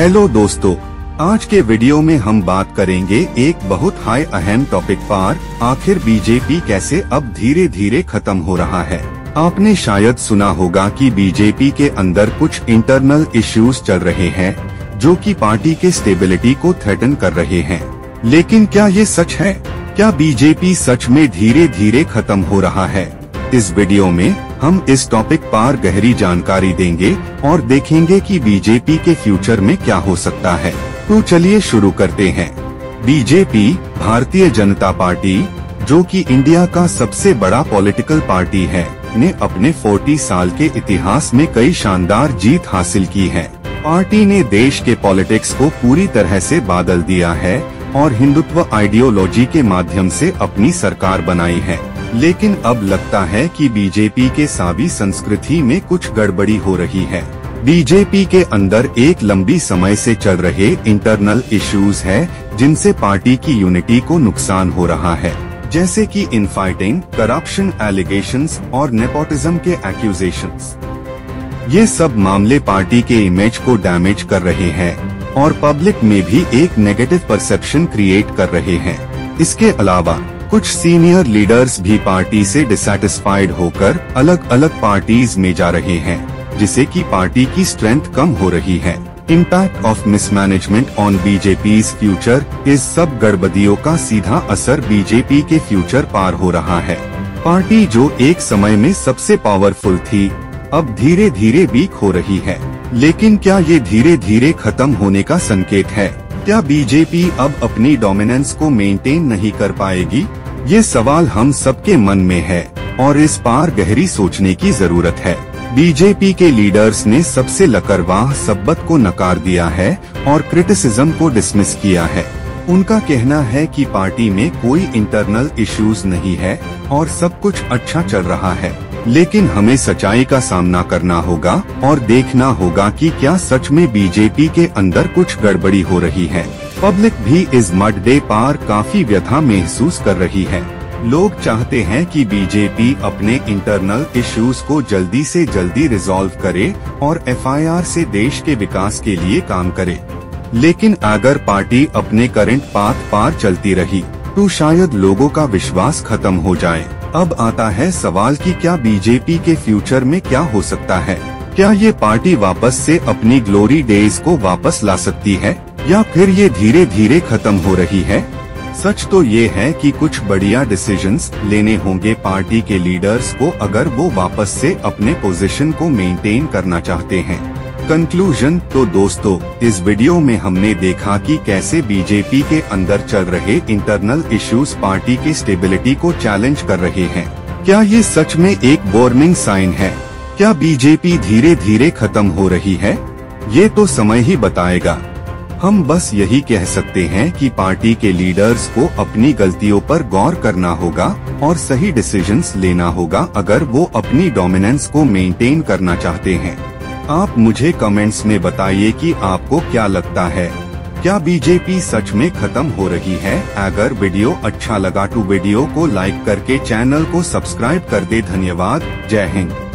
Hello दोस्तों, आज के वीडियो में हम बात करेंगे एक बहुत हाई अहम टॉपिक पर, आखिर बीजेपी कैसे अब धीरे धीरे खत्म हो रहा है। आपने शायद सुना होगा कि बीजेपी के अंदर कुछ इंटरनल इश्यूज चल रहे हैं जो कि पार्टी के स्टेबिलिटी को थ्रेटन कर रहे हैं। लेकिन क्या ये सच है? क्या बीजेपी सच में धीरे धीरे खत्म हो रहा है? इस वीडियो में हम इस टॉपिक पर गहरी जानकारी देंगे और देखेंगे कि बीजेपी के फ्यूचर में क्या हो सकता है। तो चलिए शुरू करते हैं। बीजेपी, भारतीय जनता पार्टी, जो कि इंडिया का सबसे बड़ा पॉलिटिकल पार्टी है, ने अपने 40 साल के इतिहास में कई शानदार जीत हासिल की है। पार्टी ने देश के पॉलिटिक्स को पूरी तरह से बदल दिया है और हिंदुत्व आइडियोलॉजी के माध्यम से अपनी सरकार बनाई है। लेकिन अब लगता है कि बीजेपी के सावी संस्कृति में कुछ गड़बड़ी हो रही है। बीजेपी के अंदर एक लंबी समय से चल रहे इंटरनल इश्यूज है जिनसे पार्टी की यूनिटी को नुकसान हो रहा है, जैसे कि इनफाइटिंग, करप्शन एलिगेशंस और नेपोटिज्म के एक्यूजेशंस। ये सब मामले पार्टी के इमेज को डैमेज कर रहे हैं और पब्लिक में भी एक नेगेटिव परसेप्शन क्रिएट कर रहे हैं। इसके अलावा कुछ सीनियर लीडर्स भी पार्टी से डिसैटिस्फाइड होकर अलग अलग पार्टीज में जा रहे हैं, जिससे कि पार्टी की स्ट्रेंथ कम हो रही है। Impact of mismanagement on BJP's future. इस सब गड़बड़ियों का सीधा असर बीजेपी के फ्यूचर पर हो रहा है। पार्टी जो एक समय में सबसे पावरफुल थी, अब धीरे धीरे वीक हो रही है। लेकिन क्या ये धीरे धीरे खत्म होने का संकेत है? क्या बीजेपी अब अपनी डोमिनेंस को मेंटेन नहीं कर पाएगी? ये सवाल हम सबके मन में है और इस पर गहरी सोचने की जरूरत है। बीजेपी के लीडर्स ने सबसे लकड़वाह सब्बत को नकार दिया है और क्रिटिसिज्म को डिसमिस किया है। उनका कहना है कि पार्टी में कोई इंटरनल इश्यूज नहीं है और सब कुछ अच्छा चल रहा है। लेकिन हमें सच्चाई का सामना करना होगा और देखना होगा कि क्या सच में बीजेपी के अंदर कुछ गड़बड़ी हो रही है। पब्लिक भी इस मुद्दे पर काफी व्यथा महसूस कर रही है। लोग चाहते हैं कि बीजेपी अपने इंटरनल इश्यूज को जल्दी से जल्दी रिजॉल्व करे और एफआईआर से देश के विकास के लिए काम करे। लेकिन अगर पार्टी अपने करंट पाथ पर चलती रही तो शायद लोगों का विश्वास खत्म हो जाए। अब आता है सवाल कि क्या बीजेपी के फ्यूचर में क्या हो सकता है? क्या ये पार्टी वापस से अपनी ग्लोरी डेज को वापस ला सकती है या फिर ये धीरे धीरे खत्म हो रही है? सच तो ये है कि कुछ बढ़िया डिसीजंस लेने होंगे पार्टी के लीडर्स को अगर वो वापस से अपने पोजीशन को मेंटेन करना चाहते हैं। कंक्लूजन। तो दोस्तों, इस वीडियो में हमने देखा कि कैसे बीजेपी के अंदर चल रहे इंटरनल इश्यूज पार्टी की स्टेबिलिटी को चैलेंज कर रहे हैं। क्या ये सच में एक वार्निंग साइन है? क्या बीजेपी धीरे धीरे खत्म हो रही है? ये तो समय ही बताएगा। हम बस यही कह सकते हैं कि पार्टी के लीडर्स को अपनी गलतियों पर गौर करना होगा और सही डिसीजंस लेना होगा अगर वो अपनी डोमिनेंस को मेंटेन करना चाहते हैं। आप मुझे कमेंट्स में बताइए कि आपको क्या लगता है, क्या बीजेपी सच में खत्म हो रही है? अगर वीडियो अच्छा लगा तो वीडियो को लाइक करके चैनल को सब्सक्राइब कर दे। धन्यवाद। जय हिंद।